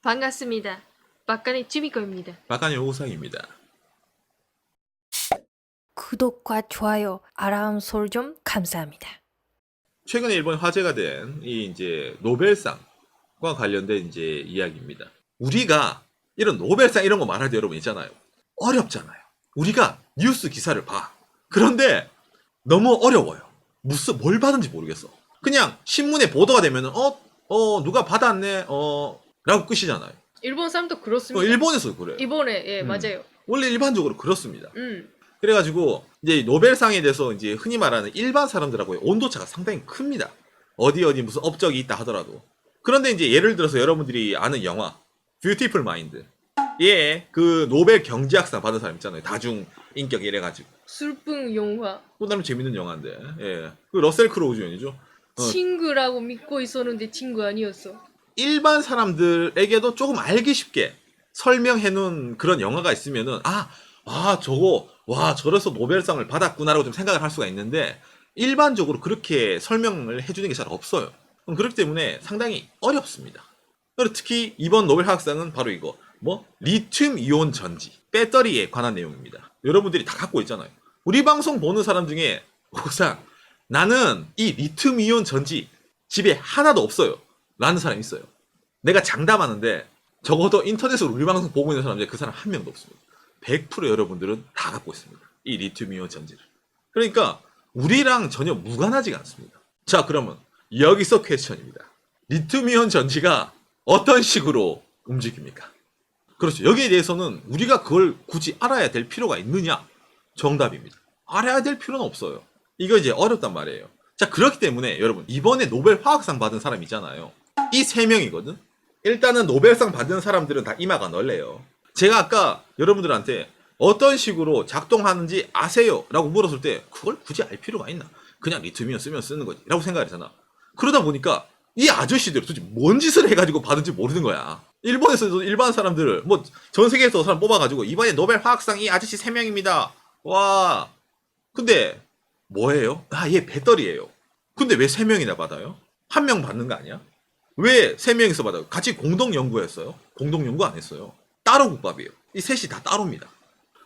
반갑습니다. 박간의 찌미거입니다. 박간의 오상입니다. 구독과 좋아요, 알람 설정 감사합니다. 최근에 일본 화제가 된 이 이제 노벨상과 관련된 이제 이야기입니다. 우리가 이런 노벨상 이런 거 말할 때 여러분 있잖아요. 어렵잖아요. 우리가 뉴스 기사를 봐. 그런데 너무 어려워요. 뭘 받은지 모르겠어. 그냥 신문에 보도가 되면은 누가 받았네 라고 끝이잖아요. 일본 사람도 그렇습니다. 일본에서 그래요. 이번에 맞아요. 원래 일반적으로 그렇습니다. 그래가지고 이제 노벨상에 대해서 이제 흔히 말하는 일반 사람들하고의 온도차가 상당히 큽니다. 어디 무슨 업적이 있다 하더라도. 그런데 이제 예를 들어서 여러분들이 아는 영화 뷰티풀 마인드. 예, 그 노벨 경제학상 받은 사람 있잖아요. 다중 인격 이래가지고. 슬픈 영화. 또 나름 재밌는 영화인데. 예, 그 러셀 크로우 주연이죠. 친구라고 믿고 있었는데 친구 아니었어. 일반 사람들에게도 조금 알기 쉽게 설명해 놓은 그런 영화가 있으면은 저거 저래서 노벨상을 받았구나라고 좀 생각을 할 수가 있는데 일반적으로 그렇게 설명을 해주는 게 잘 없어요. 그렇기 때문에 상당히 어렵습니다. 그리고 특히 이번 노벨 화학상은 바로 이거 리튬 이온 전지 배터리에 관한 내용입니다. 여러분들이 다 갖고 있잖아요. 우리 방송 보는 사람 중에 오상 나는 이 리튬 이온 전지 집에 하나도 없어요 라는 사람이 있어요. 내가 장담하는데 적어도 인터넷으로 우리 방송 보고 있는 사람 중에 그 사람 한 명도 없습니다. 100% 여러분들은 다 갖고 있습니다. 이 리튬 이온 전지를. 그러니까 우리랑 전혀 무관하지가 않습니다. 자, 그러면 여기서 퀘스천입니다. 리튬 이온 전지가 어떤 식으로 움직입니까? 그렇죠. 여기에 대해서는 우리가 그걸 굳이 알아야 될 필요가 있느냐? 정답입니다. 알아야 될 필요는 없어요. 이거 이제 어렵단 말이에요. 자, 그렇기 때문에 여러분 이번에 노벨 화학상 받은 사람 있잖아요. 이 세 명이거든. 일단은 노벨상 받은 사람들은 다 이마가 넓래요. 제가 아까 여러분들한테 어떤 식으로 작동하는지 아세요? 라고 물었을 때 그걸 굳이 알 필요가 있나? 그냥 리튬이온 쓰면 쓰는 거지 라고 생각했잖아. 그러다 보니까 이 아저씨들 도대체 뭔 짓을 해가지고 받은지 모르는 거야. 일본에서도 일반 사람들을 전 세계에서 사람 뽑아가지고 이번에 노벨 화학상 이 아저씨 3명입니다. 와. 근데 뭐예요? 얘 배터리예요. 근데 왜 3명이나 받아요? 한 명 받는 거 아니야? 왜 3명이서 받아요? 같이 공동 연구했어요? 공동 연구 안 했어요. 따로 국밥이에요. 이 셋이 다 따로입니다.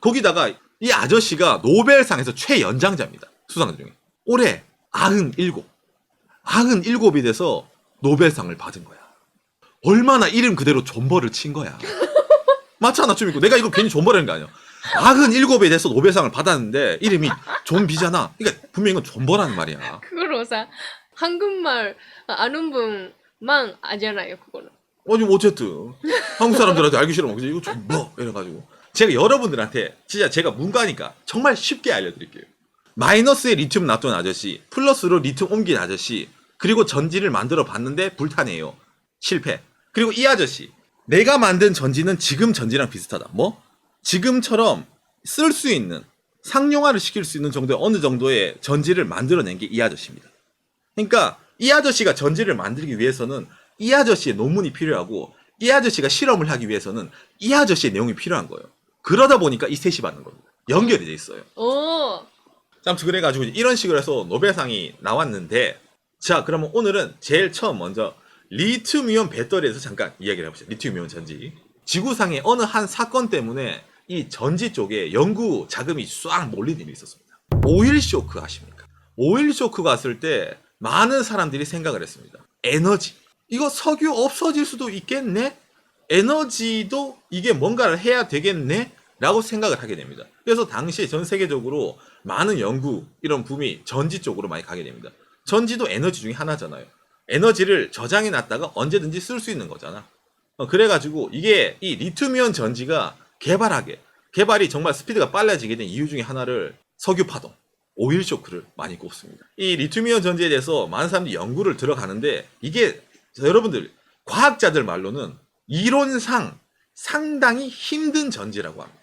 거기다가 이 아저씨가 노벨상에서 최연장자입니다. 수상 중에. 올해 97. 97이 돼서 노벨상을 받은 거야. 얼마나 이름 그대로 존버를 친 거야. 맞잖아, 좀 있고. 내가 이거 괜히 존버라는 거 아니야. 97에 대해서 노벨상을 받았는데 이름이 존비잖아. 그러니까 분명히 이건 존버라는 말이야. 그거로사 한국말 아는 분만 아잖아요, 그거는. 아니 어쨌든 한국 사람들한테 알기 싫으면 그냥 이거 존버 이래가지고 제가 여러분들한테 진짜 제가 문과니까 정말 쉽게 알려드릴게요. 마이너스에 리튬 놔둔 아저씨, 플러스로 리튬 옮긴 아저씨, 그리고 전지를 만들어 봤는데 불타네요. 실패. 그리고 이 아저씨, 내가 만든 전지는 지금 전지랑 비슷하다. 지금처럼 쓸 수 있는, 상용화를 시킬 수 있는 정도의 어느 정도의 전지를 만들어낸 게 이 아저씨입니다. 그러니까 이 아저씨가 전지를 만들기 위해서는 이 아저씨의 논문이 필요하고 이 아저씨가 실험을 하기 위해서는 이 아저씨의 내용이 필요한 거예요. 그러다 보니까 이 셋이 받는 겁니다. 연결이 돼 있어요. 오. 아무튼 그래가지고 이런 식으로 해서 노벨상이 나왔는데, 자, 그러면 오늘은 제일 처음 먼저 리튬이온 배터리에서 잠깐 이야기를 해보시죠. 리튬이온 전지. 지구상의 어느 한 사건 때문에 이 전지 쪽에 연구 자금이 싹 몰린 일이 있었습니다. 오일 쇼크 아십니까? 오일 쇼크가 왔을 때 많은 사람들이 생각을 했습니다. 에너지. 이거 석유 없어질 수도 있겠네? 에너지도 이게 뭔가를 해야 되겠네? 라고 생각을 하게 됩니다. 그래서 당시에 전 세계적으로 많은 연구, 이런 붐이 전지 쪽으로 많이 가게 됩니다. 전지도 에너지 중에 하나잖아요. 에너지를 저장해 놨다가 언제든지 쓸 수 있는 거잖아. 그래가지고 이게 이 리튬이온 전지가 개발이 정말 스피드가 빨라지게 된 이유 중에 하나를 석유 파동, 오일 쇼크를 많이 꼽습니다. 이 리튬이온 전지에 대해서 많은 사람들이 연구를 들어가는데 이게 여러분들 과학자들 말로는 이론상 상당히 힘든 전지라고 합니다.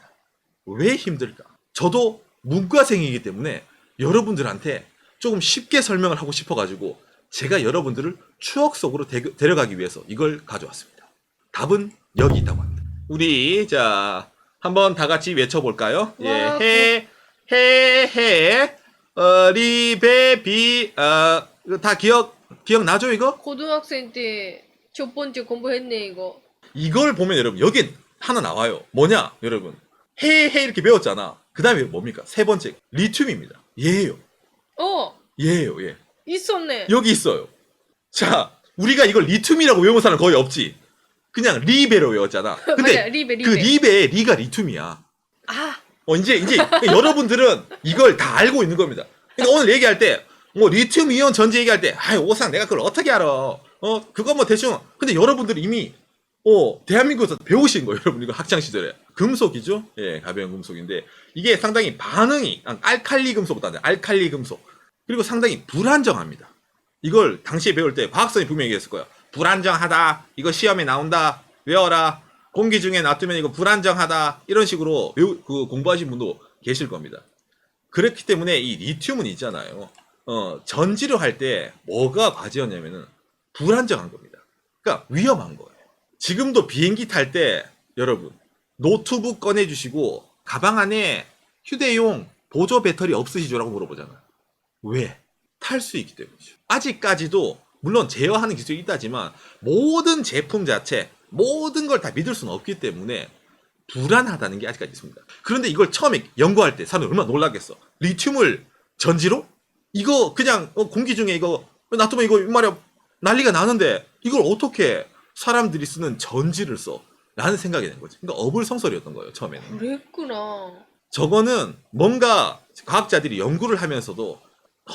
왜 힘들까? 저도 문과생이기 때문에 여러분들한테 조금 쉽게 설명을 하고 싶어가지고 제가 여러분들을 추억 속으로 데려가기 위해서 이걸 가져왔습니다. 답은 여기 있다고 합니다. 우리 자 한번 다 같이 외쳐볼까요? 예, 리베비 이거 다 기억나죠 이거? 고등학생 때 첫 번째 공부했네 이거. 이걸 보면 여러분 여기 하나 나와요. 뭐냐 여러분 해 이렇게 배웠잖아. 그 다음에 뭡니까? 세 번째 리튬입니다. 얘예요. 얘예요. 얘. 있었네. 여기 있어요. 자 우리가 이걸 리튬이라고 외운 사람 거의 없지. 그냥 리베로 외웠잖아. 근데 맞아, 리베. 그 리베의 리가 리튬이야. 아, 이제 여러분들은 이걸 다 알고 있는 겁니다. 그러니까 오늘 얘기할 때 뭐 리튬 이온 전지 얘기할 때 오상 내가 그걸 어떻게 알아? 그거 뭐 대충. 근데 여러분들이 이미 대한민국에서 배우신 거예요. 여러분 이거 학창 시절에 금속이죠. 예, 가벼운 금속인데 이게 상당히 반응이 알칼리 금속보다는 알칼리 금속 그리고 상당히 불안정합니다. 이걸 당시에 배울 때 과학선이 분명히 얘기했을 거예요. 불안정하다. 이거 시험에 나온다. 외워라. 공기 중에 놔두면 이거 불안정하다. 이런 식으로 공부하신 분도 계실 겁니다. 그렇기 때문에 이 리튬은 있잖아요. 전지를 할 때 뭐가 과제였냐면은 불안정한 겁니다. 그러니까 위험한 거예요. 지금도 비행기 탈 때 여러분 노트북 꺼내주시고 가방 안에 휴대용 보조 배터리 없으시죠라고 물어보잖아요. 왜? 탈 수 있기 때문이죠. 아직까지도 물론 제어하는 기술이 있다지만 모든 제품 자체 모든 걸 다 믿을 수는 없기 때문에 불안하다는 게 아직까지 있습니다. 그런데 이걸 처음에 연구할 때 사람들이 얼마나 놀랐겠어. 리튬을 전지로? 이거 그냥 공기 중에 이거 놔두면 이거 말이야 난리가 나는데 이걸 어떻게 사람들이 쓰는 전지를 써? 라는 생각이 된 거지. 그러니까 어불성설이었던 거예요 처음에는. 그랬구나. 저거는 뭔가 과학자들이 연구를 하면서도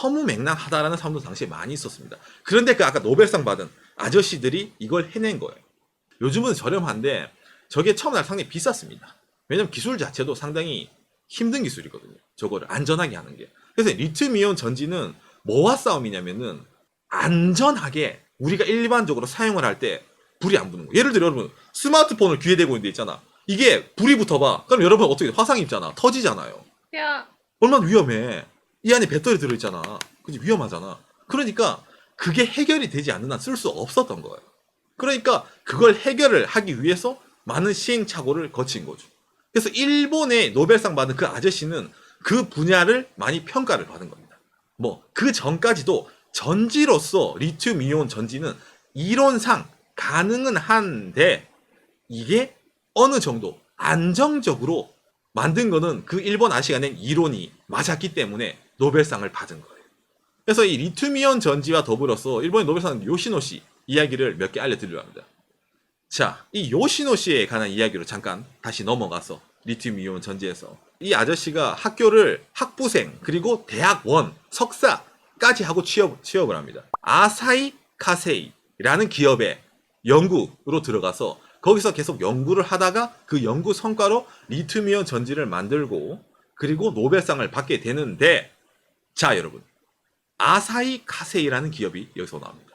허무맹랑하다라는 사람도 당시에 많이 있었습니다. 그런데 그 아까 노벨상 받은 아저씨들이 이걸 해낸 거예요. 요즘은 저렴한데 저게 처음 날 상당히 비쌌습니다. 왜냐면 기술 자체도 상당히 힘든 기술이거든요. 저거를 안전하게 하는 게. 그래서 리튬이온 전지는 뭐와 싸움이냐면은 안전하게 우리가 일반적으로 사용을 할 때 불이 안 붙는 거. 예를 들어 여러분 스마트폰을 귀에 대고 있는 데 있잖아. 이게 불이 붙어봐. 그럼 여러분 어떻게 돼? 화상 입잖아. 터지잖아요. 야, 얼마나 위험해. 이 안에 배터리 들어있잖아. 그치? 위험하잖아. 그러니까 그게 해결이 되지 않는 한 쓸 수 없었던 거예요. 그러니까 그걸 해결을 하기 위해서 많은 시행착오를 거친 거죠. 그래서 일본의 노벨상 받은 그 아저씨는 그 분야를 많이 평가를 받은 겁니다. 뭐 그 전까지도 전지로서 리튬 이온 전지는 이론상 가능은 한데 이게 어느 정도 안정적으로 만든 거는 그 일본 아저씨가 낸 이론이 맞았기 때문에 노벨상을 받은 거예요. 그래서 이 리튬 이온 전지와 더불어서 일본의 노벨상 요시노 씨 이야기를 몇 개 알려드리려 합니다. 자, 이 요시노 씨에 관한 이야기로 잠깐 다시 넘어가서 리튬 이온 전지에서 이 아저씨가 학교를 학부생 그리고 대학원 석사까지 하고 취업을 합니다. 아사히 카세이라는 기업에 연구로 들어가서 거기서 계속 연구를 하다가 그 연구 성과로 리튬 이온 전지를 만들고 그리고 노벨상을 받게 되는데 자 여러분 아사히 카세이라는 기업이 여기서 나옵니다.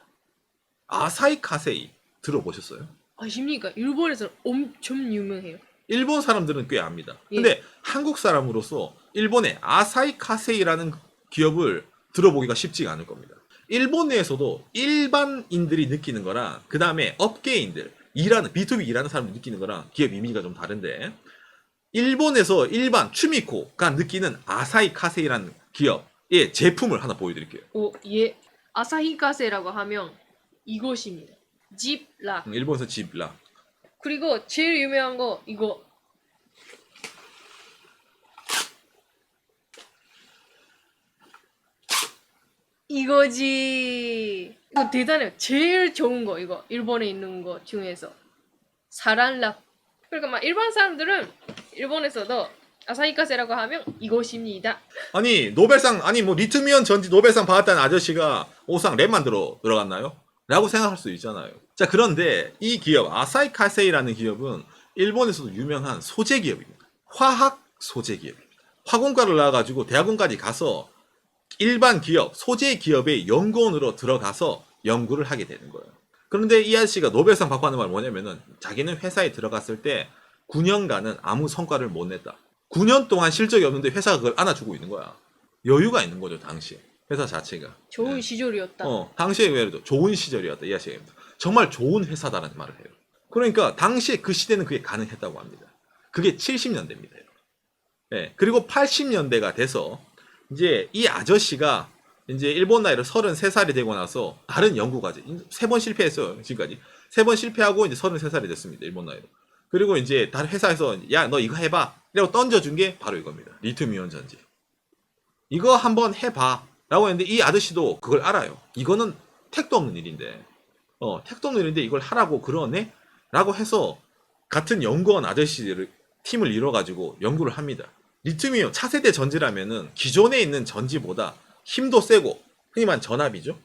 아사히 카세이 들어보셨어요? 아십니까? 일본에서 엄청 유명해요. 일본 사람들은 꽤 압니다. 근데 한국 사람으로서 일본의 아사히 카세이라는 기업을 들어보기가 쉽지가 않을 겁니다. 일본 내에서도 일반인들이 느끼는 거랑 그 다음에 업계인들 B2B 일하는 사람들이 느끼는 거랑 기업 이미지가 좀 다른데 일본에서 일반 추미코가 느끼는 아사히 카세이라는 기업의 제품을 하나 보여드릴게요. 예. 아사히카세라고 하면 이것입니다. 집락. 일본에서 집라. 그리고 제일 유명한 거 이거. 이거지. 이거 대단해요. 제일 좋은 거 이거. 일본에 있는 거 중에서 사란락. 그러니까 막 일반 사람들은 일본에서도 아사히카세라고 하면 이것입니다. 아니 노벨상 아니 뭐 리튬이온 전지 노벨상 받았다는 아저씨가 오상 랩만 들어갔나요? 라고 생각할 수 있잖아요. 자 그런데 이 기업 아사히 카세이라는 기업은 일본에서도 유명한 소재 기업입니다. 화학 소재 기업입니다. 화공과를 나와가지고 대학원까지 가서 일반 기업 소재 기업의 연구원으로 들어가서 연구를 하게 되는 거예요. 그런데 이 아저씨가 노벨상 받고 하는 말은 뭐냐면은 자기는 회사에 들어갔을 때 9년간은 아무 성과를 못 냈다. 9년 동안 실적이 없는데 회사가 그걸 안아주고 있는 거야. 여유가 있는 거죠 당시에 회사 자체가. 좋은 시절이었다. 당시에 외에도 좋은 시절이었다 이 아저씨가. 정말 좋은 회사다라는 말을 해요. 그러니까 당시에 그 시대는 그게 가능했다고 합니다. 그게 70년대입니다. 네, 그리고 80년대가 돼서 이제 이 아저씨가 이제 일본 나이로 33살이 되고 나서 다른 연구까지 3번 실패했어요 지금까지. 3번 실패하고 이제 33살이 됐습니다. 일본 나이로. 그리고 이제 다른 회사에서 야, 너 이거 해봐. 이라고 던져준 게 바로 이겁니다. 리튬이온 전지. 이거 한번 해봐. 라고 했는데 이 아저씨도 그걸 알아요. 이거는 택도 없는 일인데. 택도 없는 일인데 이걸 하라고 그러네? 라고 해서 같은 연구원 아저씨를 팀을 이뤄가지고 연구를 합니다. 리튬이온 차세대 전지라면은 기존에 있는 전지보다 힘도 세고 흔히 말하는 전압이죠.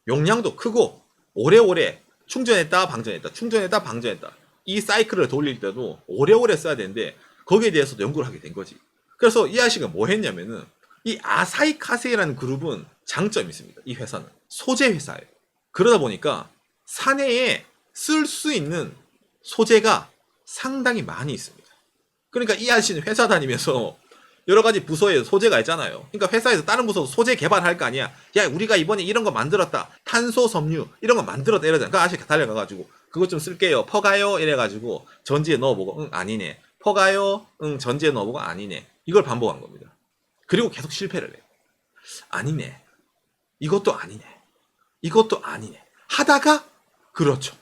용량도 크고 오래오래 충전했다 방전했다 충전했다 방전했다 이 사이클을 돌릴 때도 오래오래 써야 되는데 거기에 대해서도 연구를 하게 된 거지. 그래서 이 아저씨가 뭐 했냐면은 이 아사히 카세이라는 그룹은 장점이 있습니다. 이 회사는 소재 회사예요. 그러다 보니까 사내에 쓸 수 있는 소재가 상당히 많이 있습니다. 그러니까 이 아저씨는 회사 다니면서 여러 가지 부서에 소재가 있잖아요. 그러니까 회사에서 다른 부서도 소재 개발할 거 아니야. 야, 우리가 이번에 이런 거 만들었다. 탄소 섬유 이런 거 만들었다 이러잖아. 그 아저씨가 달려가가지고 그것 좀 쓸게요. 퍼가요 이래가지고 전지에 넣어보고 응 아니네. 퍼가요 응 전지에 넣어보고 아니네. 이걸 반복한 겁니다. 그리고 계속 실패를 해요. 아니네. 이것도 아니네. 이것도 아니네. 하다가 그렇죠.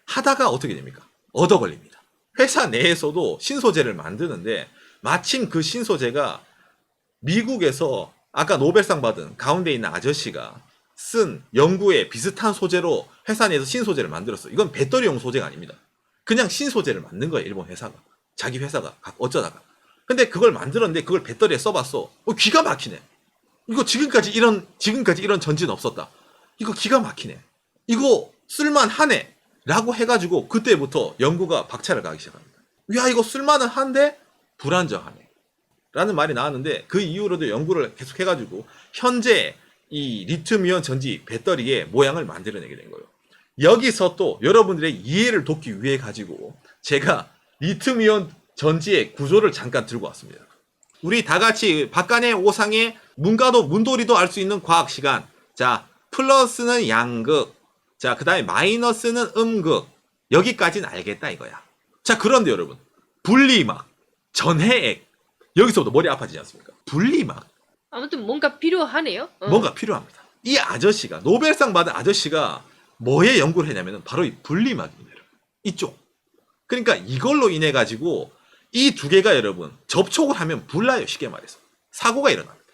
하다가 어떻게 됩니까? 얻어 걸립니다. 회사 내에서도 신소재를 만드는데 마침 그 신소재가 미국에서 아까 노벨상 받은 가운데 있는 아저씨가 쓴 연구에 비슷한 소재로 회사 내에서 신소재를 만들었어요. 이건 배터리용 소재가 아닙니다. 그냥 신소재를 만든 거예요. 일본 회사가. 자기 회사가 어쩌다가. 근데 그걸 만들었는데 그걸 배터리에 써봤어. 기가 막히네. 이거 지금까지 이런 전지는 없었다. 이거 기가 막히네. 이거 쓸만하네. 라고 해가지고 그때부터 연구가 박차를 가기 시작합니다. 야, 이거 쓸만은 한데 불안정하네. 라는 말이 나왔는데 그 이후로도 연구를 계속 해가지고 현재 이 리튬이온 전지 배터리의 모양을 만들어내게 된 거예요. 여기서 또 여러분들의 이해를 돕기 위해 가지고 제가 리튬이온 전지의 구조를 잠깐 들고 왔습니다. 우리 다 같이 박간의 오상의 문과도 문돌이도 알 수 있는 과학 시간. 자, 플러스는 양극. 자, 그 다음에 마이너스는 음극. 여기까지는 알겠다 이거야. 자, 그런데 여러분 분리막, 전해액 여기서부터 머리 아파지지 않습니까? 분리막. 아무튼 뭔가 필요하네요. 뭔가 필요합니다. 이 아저씨가 노벨상 받은 아저씨가 뭐에 연구를 했냐면 바로 이 분리막입니다. 여러분. 이쪽. 그러니까 이걸로 인해 가지고 이 두 개가 여러분 접촉을 하면 불나요. 쉽게 말해서. 사고가 일어납니다.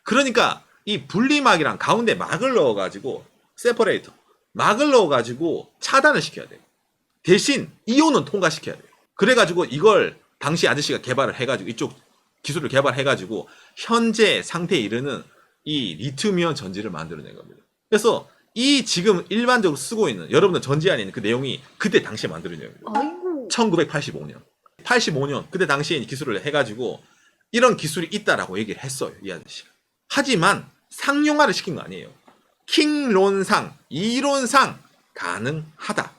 그러니까 이 분리막이랑 가운데 막을 넣어가지고 세퍼레이터 막을 넣어가지고 차단을 시켜야 돼요. 대신 이온은 통과시켜야 돼요. 그래가지고 이걸 당시 아저씨가 개발을 해가지고 이쪽 기술을 개발해가지고 현재 상태에 이르는 이 리튬이온 전지를 만들어낸 겁니다. 그래서 이 지금 일반적으로 쓰고 있는 여러분들 전지 안에 있는 그 내용이 그때 당시에 만들어낸 겁니다. 아이고. 1985년. 85년 그때 당시에 기술을 해가지고 이런 기술이 있다라고 얘기를 했어요. 이 아저씨가. 하지만 상용화를 시킨 거 아니에요. 킹론상, 이론상 가능하다.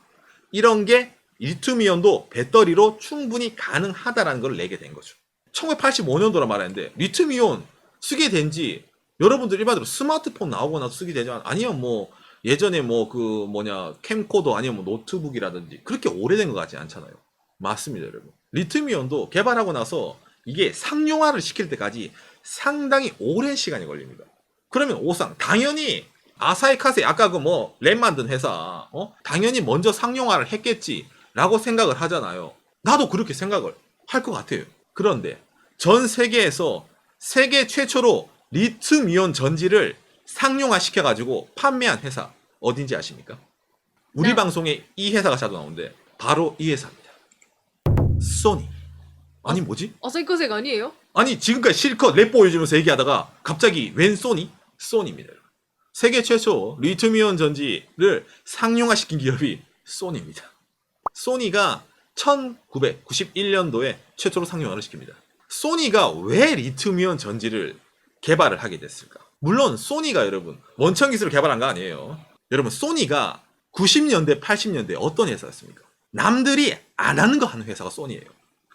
이런 게 리튬이온도 배터리로 충분히 가능하다라는 걸 내게 된 거죠. 1985년도라 말했는데 리튬이온 쓰게 된 지 여러분들 일반적으로 스마트폰 나오고 나서 쓰게 되지만 아니면 뭐 예전에 뭐 그 뭐냐 캠코더 아니면 뭐 노트북이라든지 그렇게 오래된 것 같지 않잖아요. 맞습니다, 여러분. 리튬이온도 개발하고 나서 이게 상용화를 시킬 때까지 상당히 오랜 시간이 걸립니다. 그러면 오상 당연히 아사히 카세 아까 그 뭐 램 만든 회사 당연히 먼저 상용화를 했겠지라고 생각을 하잖아요. 나도 그렇게 생각을 할 것 같아요. 그런데 전 세계에서 세계 최초로 리튬이온 전지를 상용화 시켜가지고 판매한 회사 어딘지 아십니까? 우리 네. 방송에 이 회사가 자주 나오는데 바로 이 회사입니다. 소니. 아니 뭐지? 아사히카세가 아니에요? 아니 지금까지 실컷 랩 보여주면서 얘기하다가 갑자기 웬 소니? 소니입니다. 세계 최초 리튬이온 전지를 상용화시킨 기업이 소니입니다. 소니가 1991년도에 최초로 상용화를 시킵니다. 소니가 왜 리튬이온 전지를 개발을 하게 됐을까? 물론 소니가 여러분 원천 기술을 개발한 거 아니에요. 여러분 소니가 90년대 80년대 어떤 회사였습니까? 남들이 안 하는 거 하는 회사가 소니예요.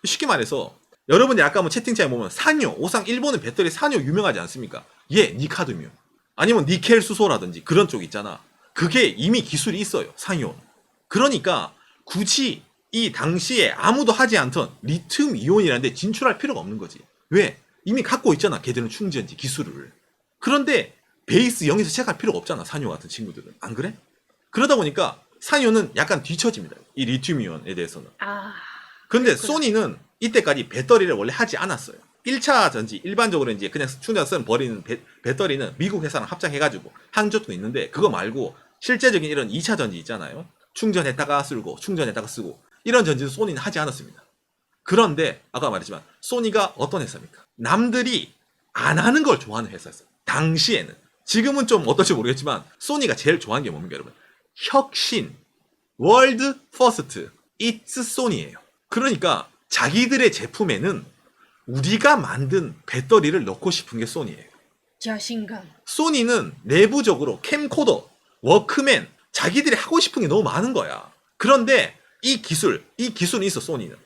쉽게 말해서 여러분이 아까 뭐 채팅창에 보면 산요, 오상 일본은 배터리 산요 유명하지 않습니까? 예, 니카드뮴. 아니면 니켈 수소라든지 그런 쪽 있잖아. 그게 이미 기술이 있어요. 산요. 그러니까 굳이 이 당시에 아무도 하지 않던 리튬 이온이라는 데 진출할 필요가 없는 거지. 왜? 이미 갖고 있잖아. 걔들은 충전지 기술을. 그런데 베이스 0에서 시작할 필요가 없잖아. 산요 같은 친구들은. 안 그래? 그러다 보니까 산요는 약간 뒤처집니다. 이 리튬이온에 대해서는. 아, 근데 그렇구나. 소니는 이때까지 배터리를 원래 하지 않았어요. 1차 전지 일반적으로 이제 그냥 충전 쓰는 버리는 배터리는 미국 회사랑 합작해가지고 한 쪽도 있는데 그거 말고 실제적인 이런 2차 전지 있잖아요. 충전했다가 쓰고 충전했다가 쓰고 이런 전지는 소니는 하지 않았습니다. 그런데 아까 말했지만 소니가 어떤 회사입니까? 남들이 안 하는 걸 좋아하는 회사였어요. 당시에는. 지금은 좀 어떨지 모르겠지만 소니가 제일 좋아하는 게 뭡니까 여러분? 혁신, 월드 퍼스트, 이츠 소니예요. 그러니까 자기들의 제품에는 우리가 만든 배터리를 넣고 싶은 게 소니예요. 자신감. 소니는 내부적으로 캠코더, 워크맨, 자기들이 하고 싶은 게 너무 많은 거야. 그런데 이 기술이 있어, 소니는.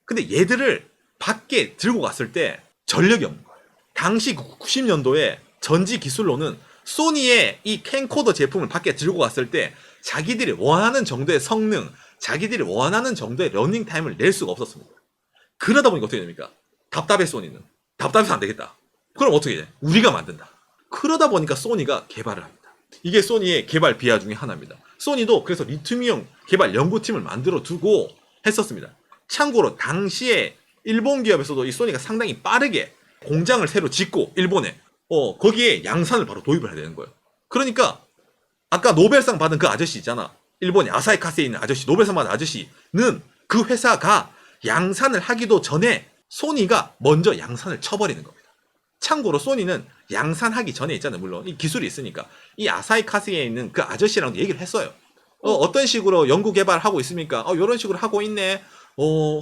근데 얘들을 밖에 들고 갔을 때 전력이 없는 거예요. 당시 90년도에 전지 기술로는 소니의 이 캠코더 제품을 밖에 들고 갔을 때 자기들이 원하는 정도의 성능, 자기들이 원하는 정도의 러닝 타임을 낼 수가 없었습니다. 그러다 보니까 어떻게 됩니까? 답답해, 소니는. 답답해서 안 되겠다. 그럼 어떻게 돼? 우리가 만든다. 그러다 보니까 소니가 개발을 합니다. 이게 소니의 개발 비화 중에 하나입니다. 소니도 그래서 리튬이온 개발 연구팀을 만들어 두고 했었습니다. 참고로 당시에 일본 기업에서도 이 소니가 상당히 빠르게 공장을 새로 짓고 일본에 거기에 양산을 바로 도입을 해야 되는 거예요. 그러니까 아까 노벨상 받은 그 아저씨 있잖아. 일본의 아사히 카세에 있는 아저씨, 노벨상 받은 아저씨는 그 회사가 양산을 하기도 전에 소니가 먼저 양산을 쳐버리는 겁니다. 참고로 소니는 양산하기 전에 있잖아요. 물론 이 기술이 있으니까 이 아사히 카세에 있는 그 아저씨랑도 얘기를 했어요. 어떤 식으로 연구 개발하고 있습니까? 이런 식으로 하고 있네.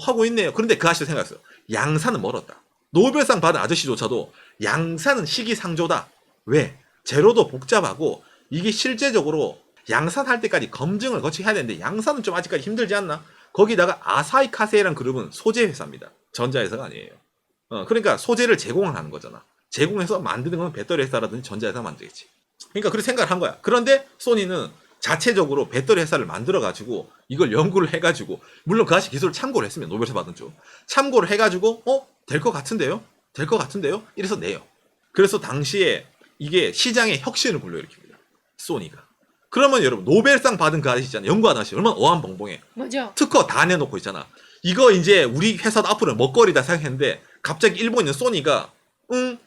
하고 있네요. 그런데 그 아저씨가 생각했어요. 양산은 멀었다. 노벨상 받은 아저씨조차도 양산은 시기상조다. 왜? 재료도 복잡하고 이게 실제적으로 양산할 때까지 검증을 거치게 해야 되는데 양산은 좀 아직까지 힘들지 않나? 거기다가 아사히 카세이라는 그룹은 소재 회사입니다. 전자회사가 아니에요. 그러니까 소재를 제공하는 거잖아. 제공해서 만드는 건 배터리 회사라든지 전자회사가 만들겠지. 그러니까 그렇게 생각을 한 거야. 그런데 소니는 자체적으로 배터리 회사를 만들어가지고 이걸 연구를 해가지고 물론 그 아저씨 기술을 참고를 했으면 노벨상 받은 쪽 참고를 해가지고 될 것 같은데요? 될 것 같은데요? 이래서 내요. 그래서 당시에 이게 시장의 혁신을 불러일으킵니다. 소니가. 그러면 여러분 노벨상 받은 그 아저씨 있잖아요. 연구하는 아저씨 얼마나 어안벙벙해. 맞아. 특허 다 내놓고 있잖아. 이거 이제 우리 회사도 앞으로 먹거리다 생각했는데 갑자기 일본에 있는 소니가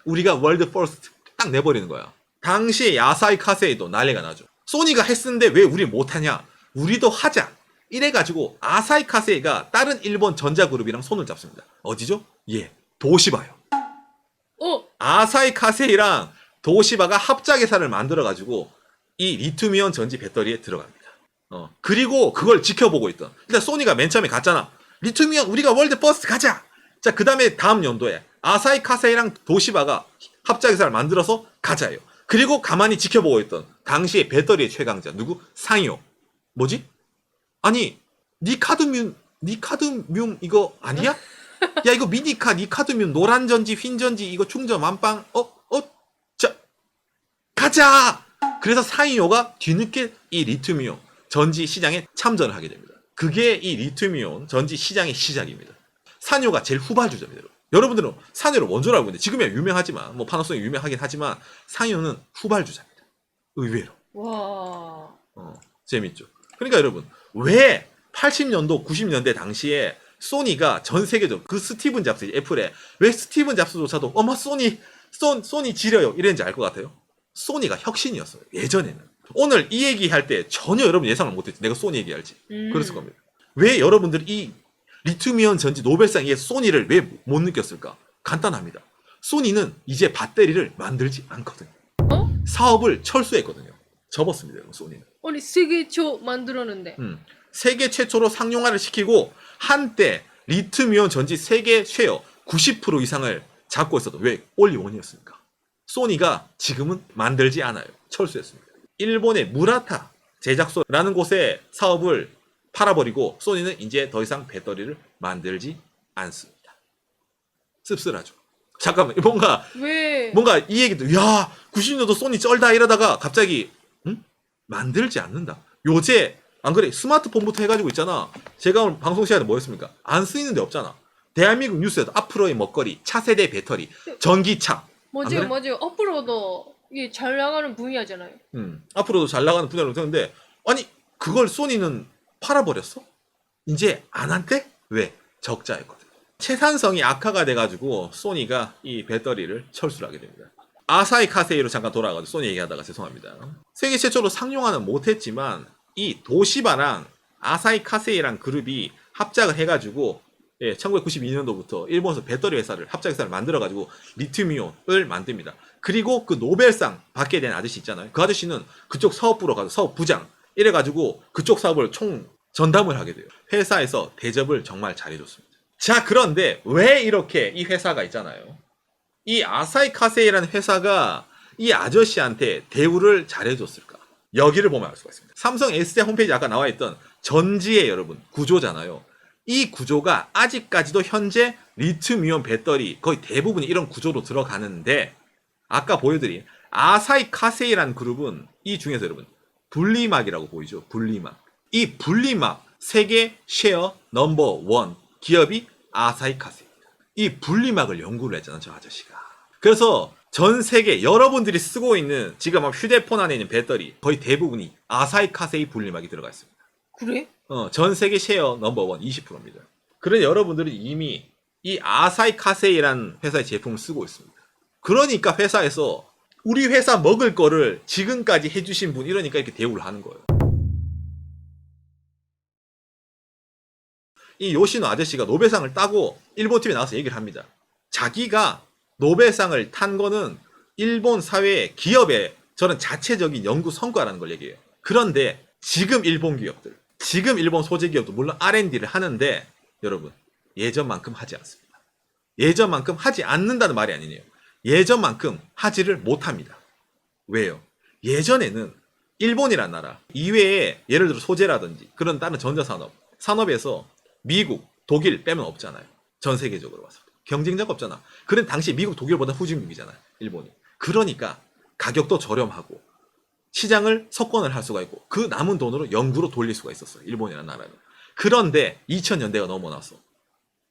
우리가 월드 퍼스트 딱 내버리는 거야. 당시에 야사이 카세이도 난리가 나죠. 소니가 했는데 왜 우리 못하냐? 우리도 하자. 이래가지고 아사히 카세이가 다른 일본 전자그룹이랑 손을 잡습니다. 어디죠? 예, 도시바요. 아사히 카세이랑 도시바가 합작회사를 만들어가지고 이 리튬이온 전지 배터리에 들어갑니다. 그리고 그걸 지켜보고 있던. 일단 소니가 맨 처음에 갔잖아. 리튬이온 우리가 월드 퍼스트 가자. 자, 그 다음에 다음 연도에 아사히 카세이랑 도시바가 합작회사를 만들어서 가자예요. 그리고 가만히 지켜보고 있던 당시의 배터리의 최강자 누구? 상요. 뭐지? 아니 니카드뮴 이거 아니야? 야 이거 미니카 니카드뮴 노란 전지 흰 전지 이거 충전 완빵 자 가자. 그래서 상요가 뒤늦게 이 리튬이온 전지 시장에 참전을 하게 됩니다. 그게 이 리튬이온 전지 시장의 시작입니다. 산요가 제일 후발주자입니다. 여러분들은 산요를 원조로 알고 있는데 지금이야 유명하지만 뭐 파나소닉 유명하긴 하지만 상요는 후발주자입니다. 의외로. 와. 재밌죠. 그러니까 여러분 왜 80년도 90년대 당시에 소니가 전 세계적으로 그 스티븐 잡스 애플에 왜 스티븐 잡스조차도 어머 소니 지려요 이랬는지 알 것 같아요. 소니가 혁신이었어요. 예전에는. 오늘 이 얘기할 때 전혀 여러분 예상을 못했지. 내가 소니 얘기할지. 그랬을 겁니다. 왜 여러분들이 이 리튬이온 전지 노벨상에 소니를 왜 못 느꼈을까? 간단합니다. 소니는 이제 배터리를 만들지 않거든요. 사업을 철수했거든요. 접었습니다. 소니는. 아니 세계 초 만들었는데. 세계 최초로 상용화를 시키고 한때 리튬이온 전지 세계 쉐어 90% 이상을 잡고 있어도 왜? 올리원이었으니까. 소니가 지금은 만들지 않아요. 철수했습니다. 일본의 무라타 제작소라는 곳에 사업을 팔아버리고 소니는 이제 더 이상 배터리를 만들지 않습니다. 씁쓸하죠. 잠깐만 뭔가 이 얘기도 90년도 소니 쩔다 이러다가 갑자기 만들지 않는다. 요새 안 그래 스마트폰부터 해가지고 있잖아. 제가 오늘 방송 시간에 뭐 했습니까? 안 쓰이는 데 없잖아. 대한민국 뉴스에도 앞으로의 먹거리, 차세대 배터리, 전기차. 맞아요. 앞으로도 이게 잘 나가는 분야잖아요. 앞으로도 잘 나가는 분야로 되는데 아니 그걸 소니는 팔아버렸어? 이제 안 한대? 왜? 적자였거든. 채산성이 악화가 돼가지고 소니가 이 배터리를 철수를 하게 됩니다. 아사히 카세이로 잠깐 돌아가서 소니 얘기하다가 죄송합니다. 세계 최초로 상용화는 못했지만 이 도시바랑 아사히 카세이랑 그룹이 합작을 해가지고 1992년도부터 일본에서 배터리 회사를 합작회사를 만들어가지고 리튬이온을 만듭니다. 그리고 그 노벨상 받게 된 아저씨 있잖아요. 그 아저씨는 그쪽 사업부로 가서 사업부장 이래가지고 그쪽 사업을 총 전담을 하게 돼요. 회사에서 대접을 정말 잘해줬습니다. 자, 그런데 왜 이렇게 이 회사가 있잖아요. 이 아사히 카세이라는 회사가 이 아저씨한테 대우를 잘해줬을까? 여기를 보면 알 수가 있습니다. 삼성 S대 홈페이지 아까 나와있던 전지의 여러분 구조잖아요. 이 구조가 아직까지도 현재 리튬이온 배터리 거의 대부분이 이런 구조로 들어가는데 아까 보여드린 아사히 카세이라는 그룹은 이 중에서 여러분 분리막이라고 보이죠. 분리막. 이 분리막 세계 쉐어 넘버 원 기업이 아사히 카세이입니다. 이 분리막을 연구를 했잖아 저 아저씨가. 그래서 전 세계 여러분들이 쓰고 있는 지금 휴대폰 안에 있는 배터리 거의 대부분이 아사히 카세이 분리막이 들어가 있습니다. 그래? 전 세계 쉐어 넘버원 20%입니다. 그런 여러분들은 이미 이 아사히 카세이라는 회사의 제품을 쓰고 있습니다. 그러니까 회사에서 우리 회사 먹을 거를 지금까지 해주신 분 이러니까 이렇게 대우를 하는 거예요. 이 요시노 아저씨가 노벨상을 따고 일본 TV에 나와서 얘기를 합니다. 자기가 노벨상을 탄 거는 일본 사회의 기업의 저는 자체적인 연구 성과라는 걸 얘기해요. 그런데 지금 일본 기업들, 지금 일본 소재 기업도 물론 R&D를 하는데 여러분 예전만큼 하지 않습니다. 예전만큼 하지 않는다는 말이 아니네요. 예전만큼 하지를 못합니다. 왜요? 예전에는 일본이란 나라 이외에 예를 들어 소재라든지 그런 다른 산업에서 미국, 독일 빼면 없잖아요. 전 세계적으로 봐서. 경쟁자가 없잖아. 그런 당시 미국, 독일보다 후진국이잖아요. 일본이. 그러니까 가격도 저렴하고 시장을 석권을 할 수가 있고 그 남은 돈으로 연구로 돌릴 수가 있었어요. 일본이라는 나라는. 그런데 2000년대가 넘어나서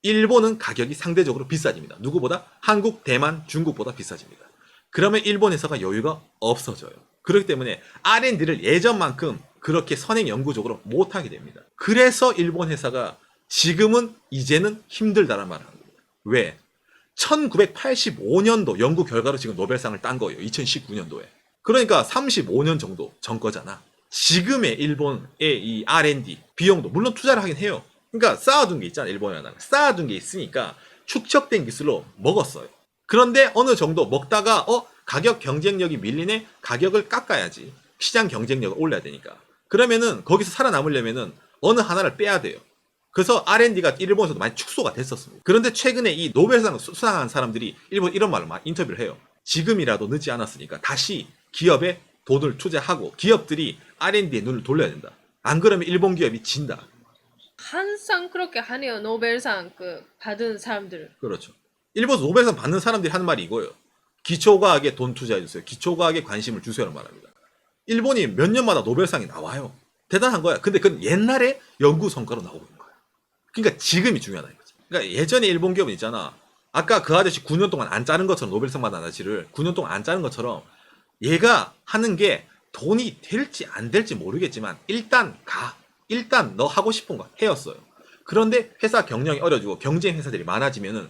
일본은 가격이 상대적으로 비싸집니다. 누구보다? 한국, 대만, 중국보다 비싸집니다. 그러면 일본 회사가 여유가 없어져요. 그렇기 때문에 R&D를 예전만큼 그렇게 선행 연구적으로 못하게 됩니다. 그래서 일본 회사가 지금은 이제는 힘들다란 말을 합니다. 왜? 1985년도 연구 결과로 지금 노벨상을 딴 거예요. 2019년도에. 그러니까 35년 정도 전 거잖아. 지금의 일본의 이 R&D 비용도 물론 투자를 하긴 해요. 그러니까 쌓아둔 게 있잖아. 일본이라는 나라. 쌓아둔 게 있으니까 축적된 기술로 먹었어요. 그런데 어느 정도 먹다가 가격 경쟁력이 밀리네. 가격을 깎아야지. 시장 경쟁력을 올려야 되니까. 그러면은 거기서 살아남으려면은 어느 하나를 빼야 돼요. 그래서 R&D가 일본에서도 많이 축소가 됐었습니다. 그런데 최근에 이 노벨상 수상한 사람들이 일본 이런 말로 막 인터뷰를 해요. 지금이라도 늦지 않았으니까 다시 기업에 돈을 투자하고 기업들이 R&D에 눈을 돌려야 된다. 안 그러면 일본 기업이 진다. 항상 그렇게 하네요. 노벨상 받은 사람들은. 그렇죠. 일본에서 노벨상 받는 사람들이 하는 말이 이거예요. 기초과학에 돈 투자해주세요. 기초과학에 관심을 주세요라는 말입니다. 일본이 몇 년마다 노벨상이 나와요. 대단한 거야. 근데 그건 옛날에 연구 성과로 나오고 있는 거야. 그러니까 지금이 중요하다 이거지. 그러니까 예전에 일본 기업은 있잖아. 아까 그 아저씨 9년 동안 안 자른 것처럼 노벨상 받은 아저씨를 9년 동안 안 자른 것처럼 얘가 하는 게 돈이 될지 안 될지 모르겠지만 일단 가. 일단 너 하고 싶은 거 해였어요. 그런데 회사 경영이 어려지고 경쟁 회사들이 많아지면은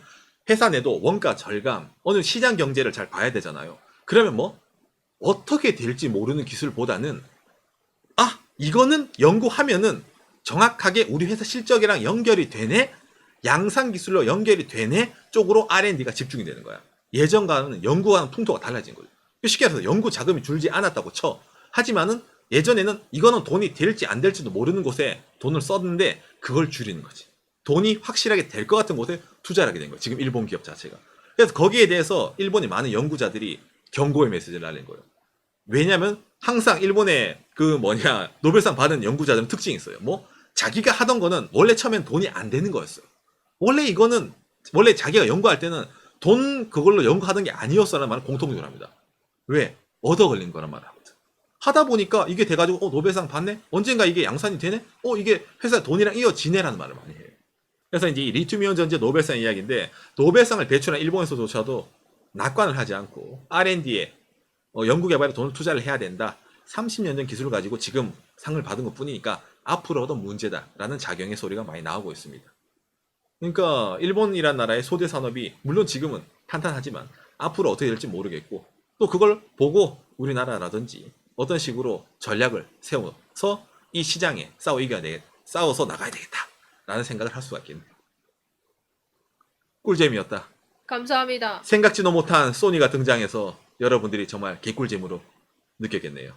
회사 내도 원가 절감, 어느 시장 경제를 잘 봐야 되잖아요. 그러면 뭐 어떻게 될지 모르는 기술보다는 이거는 연구하면은 정확하게 우리 회사 실적이랑 연결이 되네? 양산 기술로 연결이 되네? 쪽으로 R&D가 집중이 되는 거야. 예전과는 연구하는 풍토가 달라진 거죠. 쉽게 말해서 연구 자금이 줄지 않았다고 쳐. 하지만은 예전에는 이거는 돈이 될지 안 될지도 모르는 곳에 돈을 썼는데 그걸 줄이는 거지. 돈이 확실하게 될 것 같은 곳에 투자를 하게 된 거예요. 지금 일본 기업 자체가. 그래서 거기에 대해서 일본의 많은 연구자들이 경고의 메시지를 날린 거예요. 왜냐면 항상 일본의 노벨상 받은 연구자들은 특징이 있어요. 자기가 하던 거는 원래 처음엔 돈이 안 되는 거였어요. 원래 자기가 연구할 때는 돈 그걸로 연구하던 게 아니었어라는 말을 공통적으로 합니다. 왜? 얻어 걸린 거란 말을 하거든. 하다 보니까 이게 돼가지고 노벨상 받네? 언젠가 이게 양산이 되네? 이게 회사 돈이랑 이어지네라는 말을 많이 해요. 그래서 이제 이 리튬이온 전지 노벨상 이야기인데 노벨상을 배출한 일본에서조차도 낙관을 하지 않고 R&D에 연구개발에 돈을 투자를 해야 된다. 30년 전 기술을 가지고 지금 상을 받은 것 뿐이니까 앞으로도 문제다라는 자경의 소리가 많이 나오고 있습니다. 그러니까 일본이란 나라의 소재 산업이 물론 지금은 탄탄하지만 앞으로 어떻게 될지 모르겠고 또 그걸 보고 우리나라라든지 어떤 식으로 전략을 세워서 이 시장에 싸워서 나가야 되겠다라는 생각을 할 수가 있겠네요. 꿀잼이었다. 감사합니다. 생각지도 못한 소니가 등장해서 여러분들이 정말 개꿀잼으로 느꼈겠네요.